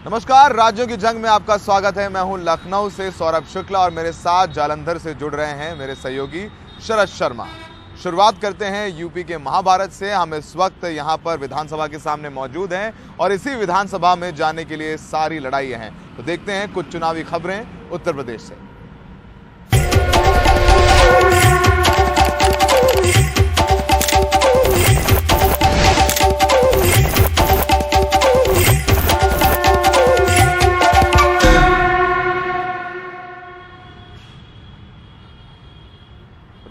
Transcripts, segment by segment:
नमस्कार, राज्यों की जंग में आपका स्वागत है। मैं हूं लखनऊ से सौरभ शुक्ला और मेरे साथ जालंधर से जुड़ रहे हैं मेरे सहयोगी शरद शर्मा। शुरुआत करते हैं यूपी के महाभारत से। हम इस वक्त यहां पर विधानसभा के सामने मौजूद हैं और इसी विधानसभा में जाने के लिए सारी लड़ाई है। तो देखते हैं कुछ चुनावी खबरें उत्तर प्रदेश से।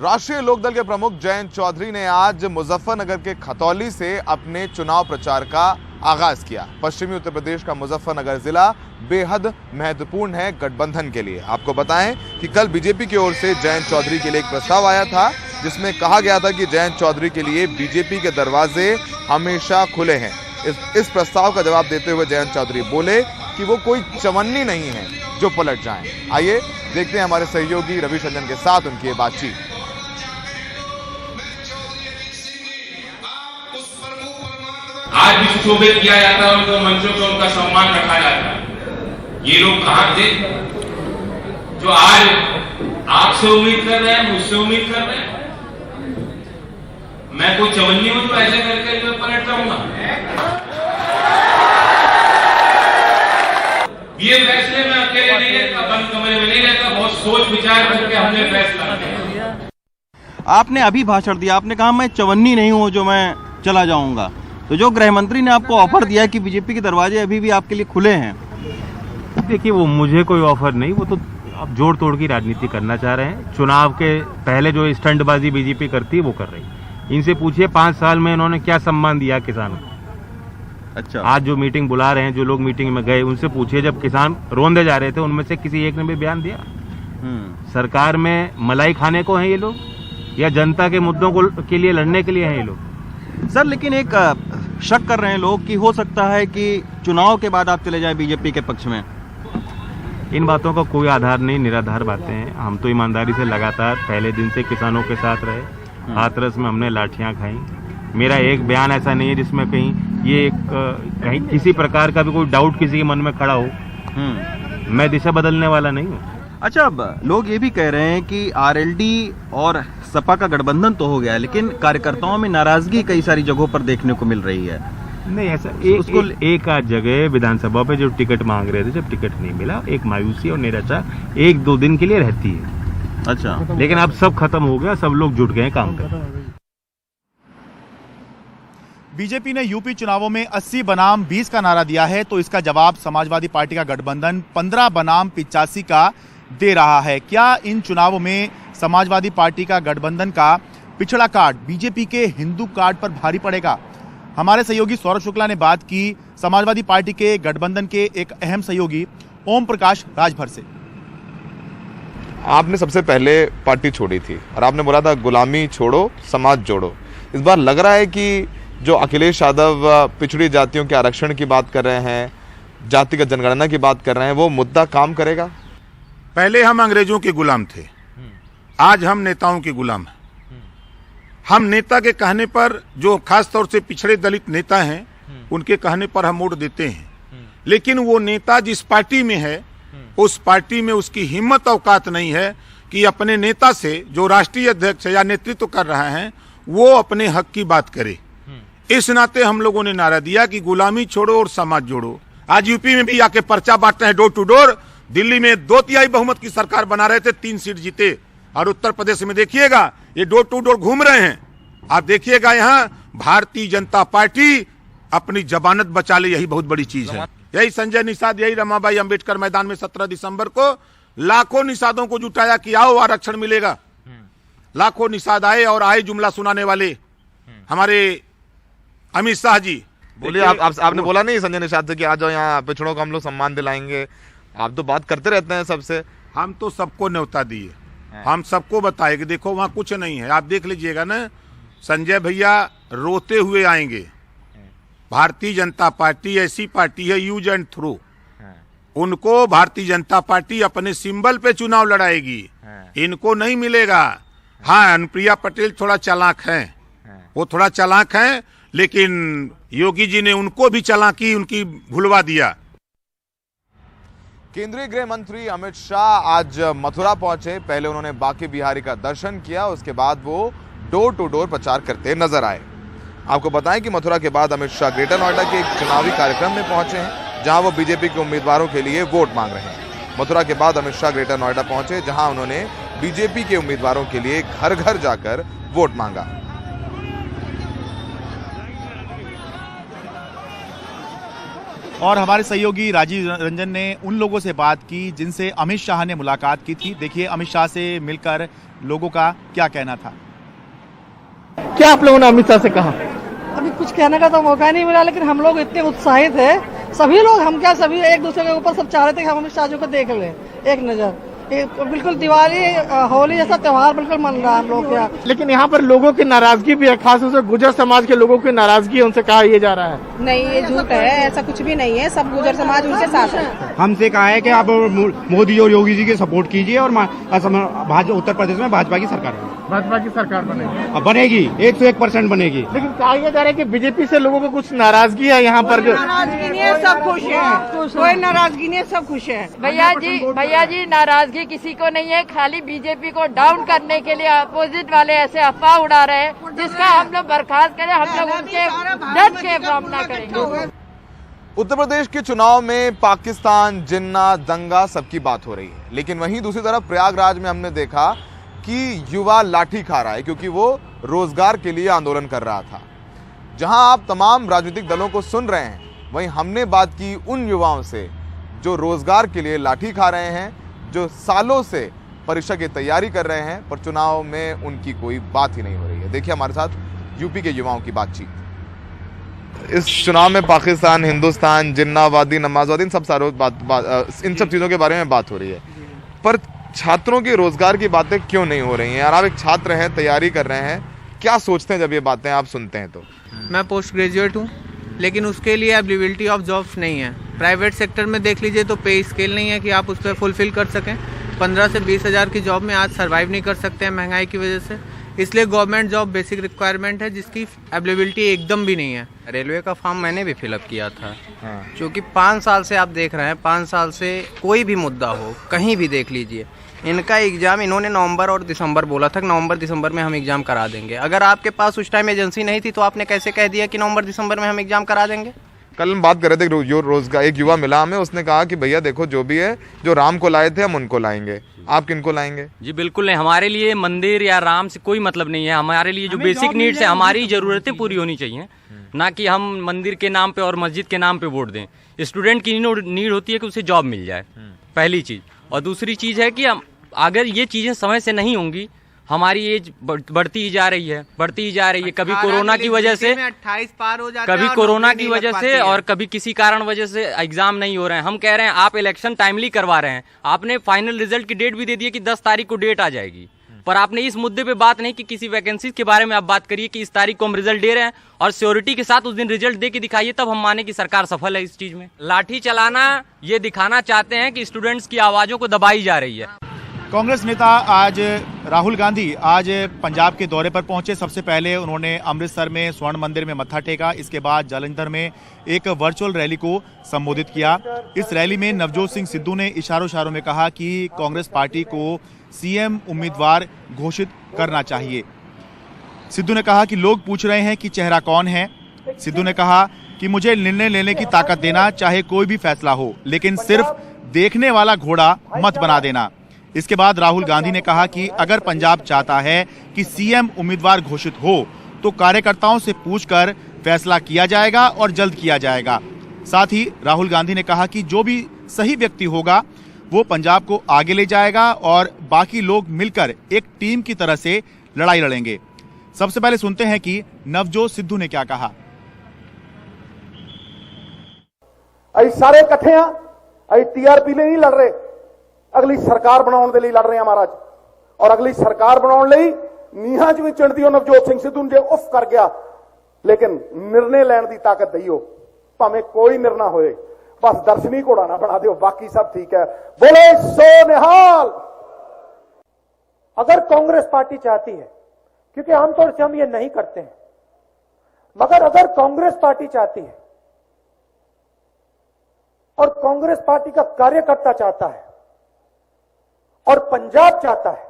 राष्ट्रीय लोकदल के प्रमुख जयंत चौधरी ने आज मुजफ्फरनगर के खतौली से अपने चुनाव प्रचार का आगाज किया। पश्चिमी उत्तर प्रदेश का मुजफ्फरनगर जिला बेहद महत्वपूर्ण है गठबंधन के लिए। आपको बताएं कि कल बीजेपी की ओर से जयंत चौधरी के लिए एक प्रस्ताव आया था, जिसमें कहा गया था कि जयंत चौधरी के लिए बीजेपी के दरवाजे हमेशा खुले हैं। इस प्रस्ताव का जवाब देते हुए जयंत चौधरी बोले कि वो कोई चवन्नी नहीं है जो पलट जाएं। आइए देखते हैं हमारे सहयोगी रविशंजन के साथ उनकी ये बातचीत। आज भी सुशोभित किया जाता है, उनको मंचों पर उनका सम्मान रखा जाता है। ये लोग कहां थे जो आज आपसे उम्मीद कर रहे हैं, मुझसे उम्मीद कर रहे हैं? मैं कोई चवन्नी हूं तो ऐसे करके मैं पलट जाऊंगा? ये फैसले मैं अकेले नहीं लेता, बंद कमरे में नहीं रहता, बहुत सोच विचार करके हमने फैसला किया। आपने अभी भाषण दिया, आपने कहा मैं चवन्नी नहीं हूं जो मैं चला जाऊंगा। तो जो गृह मंत्री ने आपको ऑफर दिया कि बीजेपी के दरवाजे अभी भी आपके लिए खुले हैं। देखिए, वो मुझे कोई ऑफर नहीं, वो तो अब जोड़ तोड़ की राजनीति करना चाह रहे हैं। चुनाव के पहले जो स्टंटबाजी बीजेपी करती है वो कर रही है। इनसे पूछिए 5 साल में इन्होंने क्या सम्मान दिया किसानों को। अच्छा, आज जो मीटिंग बुला रहे हैं, जो लोग मीटिंग में गए, उनसे पूछिए जब किसान रोंदे जा रहे थे उनमें से किसी एक ने भी बयान दिया? सरकार में मलाई खाने को हैं ये लोग या जनता के मुद्दों को के लिए लड़ने के लिए हैं ये लोग? सर लेकिन एक शक कर रहे हैं लोग कि हो सकता है कि चुनाव के बाद आप चले जाए बीजेपी के पक्ष में। इन बातों का कोई आधार नहीं, निराधार बातें हैं। हम तो ईमानदारी से लगातार पहले दिन से किसानों के साथ रहे, हाथरस में हमने लाठियां खाई। मेरा एक बयान ऐसा नहीं है जिसमें कहीं ये कहीं किसी प्रकार का भी कोई डाउट किसी के मन में खड़ा हो। मैं दिशा बदलने वाला नहीं हूँ। अच्छा, अब लोग ये भी कह रहे हैं कि आरएलडी और सपा का गठबंधन तो हो गया, लेकिन कार्यकर्ताओं में नाराजगी कई सारी जगहों पर देखने को मिल रही है। नहीं, ऐसा एक आध जगह विधानसभा पे जो टिकट मांग रहे थे, जब टिकट नहीं मिला, एक मायूसी और निराशा 1-2 दिन के लिए रहती है। अच्छा, लेकिन अब सब खत्म हो गया, सब लोग जुट गए काम करने। बीजेपी ने यूपी चुनावों में 80 बनाम 20 का नारा दिया है, तो इसका जवाब समाजवादी पार्टी का गठबंधन 15 बनाम 85 का दे रहा है। क्या इन चुनावों में समाजवादी पार्टी का गठबंधन का पिछड़ा कार्ड बीजेपी के हिंदू कार्ड पर भारी पड़ेगा? हमारे सहयोगी सौरभ शुक्ला ने बात की समाजवादी पार्टी के गठबंधन के एक अहम सहयोगी ओम प्रकाश राजभर से। आपने सबसे पहले पार्टी छोड़ी थी और आपने बोला था गुलामी छोड़ो समाज जोड़ो। इस बार लग रहा है कि जो अखिलेश यादव पिछड़ी जातियों के आरक्षण की बात कर रहे हैं, जातिगत जनगणना की बात कर रहे हैं, वो मुद्दा काम करेगा? पहले हम अंग्रेजों के गुलाम थे, आज हम नेताओं के गुलाम हैं। हम नेता के कहने पर, जो खास तौर से पिछड़े दलित नेता हैं, उनके कहने पर हम वोट देते हैं। लेकिन वो नेता जिस पार्टी में है, उस पार्टी में उसकी हिम्मत औकात नहीं है कि अपने नेता से, जो राष्ट्रीय अध्यक्ष या नेतृत्व कर रहा है, वो अपने हक की बात करे। इस नाते हम लोगों ने नारा दिया कि गुलामी छोड़ो और समाज जोड़ो। आज यूपी में भी आके पर्चा बांट रहे हैं डोर टू डोर। दिल्ली में 2/3 बहुमत की सरकार बना रहे थे, 3 सीट जीते। और उत्तर प्रदेश में देखिएगा ये डोर टू डोर घूम रहे हैं। आप देखिएगा यहाँ भारतीय जनता पार्टी अपनी जमानत बचा ले, यही बहुत बड़ी चीज है। यही संजय निषाद, यही रमाबाई अंबेडकर मैदान में 17 दिसंबर को लाखों निषादों को जुटाया कि आओ आरक्षण मिलेगा। लाखों निषाद आए और आए जुमला सुनाने वाले हमारे अमित शाह जी। बोलिए, आपने बोला नहीं संजय निषाद से कि आ जाओ यहाँ, पिछड़ों को हम लोग सम्मान दिलाएंगे? आप तो बात करते रहते हैं सबसे। हम तो सबको न्योता दिए, हम सबको बताए कि देखो वहां कुछ नहीं है। आप देख लीजिएगा ना, संजय भैया रोते हुए आएंगे। भारतीय जनता पार्टी ऐसी पार्टी है यूज एंड थ्रो। उनको भारतीय जनता पार्टी अपने सिंबल पे चुनाव लड़ाएगी, इनको नहीं मिलेगा। हाँ, अनुप्रिया पटेल थोड़ा चालाक हैं, वो थोड़ा चालाक हैं, लेकिन योगी जी ने उनको भी चालाकी उनकी भुलवा दिया। केंद्रीय गृह मंत्री अमित शाह आज मथुरा पहुंचे। पहले उन्होंने बांके बिहारी का दर्शन किया, उसके बाद वो डोर टू डोर प्रचार करते नजर आए। आपको बताएं कि मथुरा के बाद अमित शाह ग्रेटर नोएडा के एक चुनावी कार्यक्रम में पहुंचे हैं, जहां वो बीजेपी के उम्मीदवारों के लिए वोट मांग रहे हैं। मथुरा के बाद अमित शाह ग्रेटर नोएडा पहुंचे, जहां उन्होंने बीजेपी के उम्मीदवारों के लिए घर घर जाकर वोट मांगा। और हमारे सहयोगी राजीव रंजन ने उन लोगों से बात की जिनसे अमित शाह ने मुलाकात की थी। देखिए अमित शाह से मिलकर लोगों का क्या कहना था। क्या आप लोगों ने अमित शाह से कहा? अभी कुछ कहने का तो मौका नहीं मिला, लेकिन हम लोग इतने उत्साहित है, सभी लोग, हम क्या सभी एक दूसरे के ऊपर सब चाह रहे थे कि हम अमित शाह जी को देख लें एक नजर। बिल्कुल दिवाली होली जैसा त्योहार बिल्कुल मन रहा है हम लोग क्या। लेकिन यहाँ पर लोगों की नाराजगी भी है, खासतौर से गुर्जर समाज के लोगों की नाराजगी है, उनसे कहा यह जा रहा है। नहीं, ये झूठ है, ऐसा कुछ भी नहीं है, सब गुर्जर समाज उनके साथ है। हमसे कहा है कि आप मोदी और योगी जी की सपोर्ट कीजिए और उत्तर प्रदेश में भाजपा की सरकार बनेगी 101% बनेगी। लेकिन कहा यह जा रहा है कि बीजेपी से लोगों को कुछ नाराजगी है यहाँ पर। नाराजगी नहीं है, सब खुश है, कोई नाराजगी नहीं है, सब खुश है। भैया जी नाराजगी किसी को नहीं है, खाली बीजेपी को डाउन करने के लिए अपोजिट वाले ऐसे अफवाह उड़ा रहे हैं, जिसका हम लोग बर्खास्त करें, हम लोग उनके डट के सामना करेंगे। उत्तर प्रदेश के चुनाव में पाकिस्तान, जिन्ना, दंगा सबकी बात हो रही है, लेकिन वहीं दूसरी तरफ प्रयागराज में हमने देखा कि युवा लाठी खा रहा है क्योंकि वो रोजगार के लिए आंदोलन कर रहा था। जहां आप तमाम राजनीतिक दलों को सुन रहे हैं, वहीं हमने बात की उन युवाओं से जो रोजगार के लिए लाठी खा रहे हैं, जो सालों से परीक्षा की तैयारी कर रहे हैं, पर चुनाव में उनकी कोई बात ही नहीं हो रही है। देखिए हमारे साथ यूपी के युवाओं की बातचीत। इस चुनाव में पाकिस्तान, हिंदुस्तान, जिन्नावादी, नमाजवादी, इन सब चीजों के बारे में बात हो रही है, पर छात्रों के रोजगार की बातें क्यों नहीं हो रही हैं? यार आप एक छात्र हैं, तैयारी कर रहे हैं, क्या सोचते हैं जब ये बातें आप सुनते हैं? तो मैं पोस्ट ग्रेजुएट हूँ, लेकिन उसके लिए अवेलेबिलिटी ऑफ जॉब्स नहीं है। प्राइवेट सेक्टर में देख लीजिए तो पे स्केल नहीं है कि आप उस पर फुलफिल कर सकें। 15 से 20 हज़ार की जॉब में आज सर्वाइव नहीं कर सकते हैं महंगाई की वजह से। इसलिए गवर्नमेंट जॉब बेसिक रिक्वायरमेंट है, जिसकी अवेलेबिलिटी एकदम भी नहीं है। रेलवे का फॉर्म मैंने भी फिलअप किया था, क्योंकि 5 साल से आप देख रहे हैं, 5 साल से कोई भी मुद्दा हो कहीं भी देख लीजिए, इनका एग्जाम इन्होंने नवंबर और दिसंबर बोला था, नवंबर दिसंबर में हम एग्जाम करा देंगे। अगर आपके पास उस टाइम एजेंसी नहीं थी तो आपने कैसे कह दिया कि नवंबर दिसंबर में हम एग्जाम करा देंगे? कल हम बात कर रहे थे, रोजगार एक युवा मिला हमें, उसने कहा कि भैया देखो जो भी है, जो राम को लाए थे हम उनको लाएंगे, आप किनको लाएंगे? जी बिल्कुल नहीं, हमारे लिए मंदिर या राम से कोई मतलब नहीं है। हमारे लिए जो बेसिक नीड्स है, हमारी जरूरतें पूरी होनी चाहिए, ना कि हम मंदिर के नाम पे और मस्जिद के नाम पे वोट दें। स्टूडेंट की नीड होती है कि उसे जॉब मिल जाए, पहली चीज। और दूसरी चीज है कि हम अगर ये चीजें समय से नहीं होंगी, हमारी एज बढ़ती ही जा रही है। कभी कोरोना की वजह से 28 पार हो जाता है, कभी कोरोना की वजह से और कभी किसी कारण वजह से एग्जाम नहीं हो रहे हैं। हम कह रहे हैं आप इलेक्शन टाइमली करवा रहे हैं, आपने फाइनल रिजल्ट की डेट भी दे दी है कि 10 तारीख को डेट आ जाएगी, पर आपने इस मुद्दे पे बात नहीं की। किसी वैकेंसी के बारे में आप बात करिए कि इस तारीख को हम रिजल्ट दे रहे हैं और श्योरिटी के साथ उस दिन रिजल्ट दे के दिखाइए, तब हम माने कि सरकार सफल है इस चीज में। लाठी चलाना ये दिखाना चाहते हैं कि स्टूडेंट्स की आवाजों को दबाई जा रही है। कांग्रेस नेता आज राहुल गांधी आज पंजाब के दौरे पर पहुंचे। सबसे पहले उन्होंने अमृतसर में स्वर्ण मंदिर में मत्था टेका, इसके बाद जालंधर में एक वर्चुअल रैली को संबोधित किया। इस रैली में नवजोत सिंह सिद्धू ने इशारों में कहा कि कांग्रेस पार्टी को सीएम उम्मीदवार घोषित करना चाहिए। सिद्धू ने कहा कि लोग पूछ रहे हैं कि चेहरा कौन है। सिद्धू ने कहा कि मुझे निर्णय लेने की ताकत देना, चाहे कोई भी फैसला हो, लेकिन सिर्फ देखने वाला घोड़ा मत बना देना। इसके बाद राहुल गांधी ने कहा कि अगर पंजाब चाहता है कि सीएम उम्मीदवार घोषित हो तो कार्यकर्ताओं से पूछकर फैसला किया जाएगा और जल्द किया जाएगा। साथ ही राहुल गांधी ने कहा कि जो भी सही व्यक्ति होगा वो पंजाब को आगे ले जाएगा और बाकी लोग मिलकर एक टीम की तरह से लड़ाई लड़ेंगे। सबसे पहले सुनते हैं कि नवजोत सिद्धू ने क्या कहा। सारे इकट्ठे हैं, टीआरपी लिए नहीं लड़ रहे, अगली सरकार बनाने के लिए लड़ रहे हैं महाराज। और अगली सरकार बनाने लिए नीहां च भी चिंती नवजोत सिंह सिद्धू ने उफ कर गया, लेकिन निर्णय लेने की ताकत दईओ, भावें कोई निर्णय होए, बस दर्शनी घोड़ा ना बना दियो, बाकी सब ठीक है। बोले सो निहाल। अगर कांग्रेस पार्टी चाहती है, क्योंकि आमतौर से हम ये नहीं करते हैं, मगर अगर कांग्रेस पार्टी चाहती है और कांग्रेस पार्टी का कार्यकर्ता चाहता है और पंजाब चाहता है,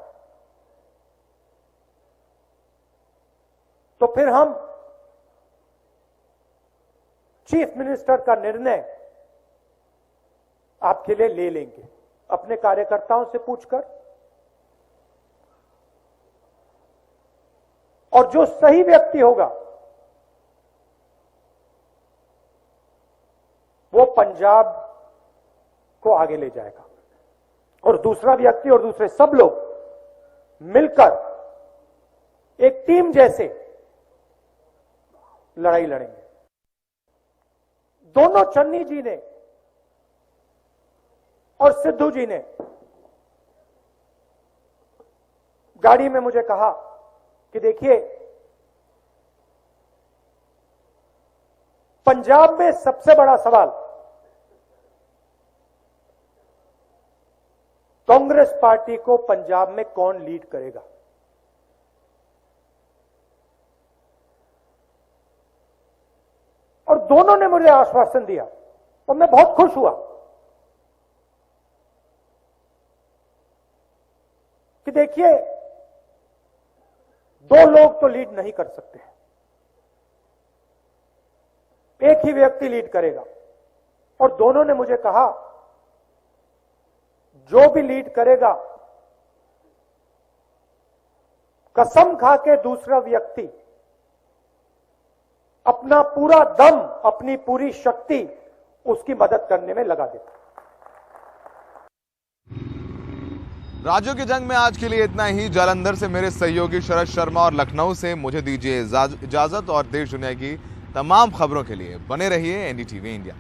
तो फिर हम चीफ मिनिस्टर का निर्णय आपके लिए ले लेंगे, अपने कार्यकर्ताओं से पूछकर, और जो सही व्यक्ति होगा वो पंजाब को आगे ले जाएगा और दूसरा व्यक्ति और दूसरे सब लोग मिलकर एक टीम जैसे लड़ाई लड़ेंगे। दोनों चन्नी जी ने और सिद्धू जी ने गाड़ी में मुझे कहा कि देखिए, पंजाब में सबसे बड़ा सवाल कांग्रेस पार्टी को पंजाब में कौन लीड करेगा। और दोनों ने मुझे आश्वासन दिया और मैं बहुत खुश हुआ कि देखिए, दो लोग तो लीड नहीं कर सकते, एक ही व्यक्ति लीड करेगा। और दोनों ने मुझे कहा, जो भी लीड करेगा, कसम खा के दूसरा व्यक्ति अपना पूरा दम, अपनी पूरी शक्ति उसकी मदद करने में लगा देता। राज्यों की जंग में आज के लिए इतना ही। जालंधर से मेरे सहयोगी शरद शर्मा और लखनऊ से मुझे दीजिए इजाजत, और देश दुनिया की तमाम खबरों के लिए बने रहिए एनडीटीवी इंडिया।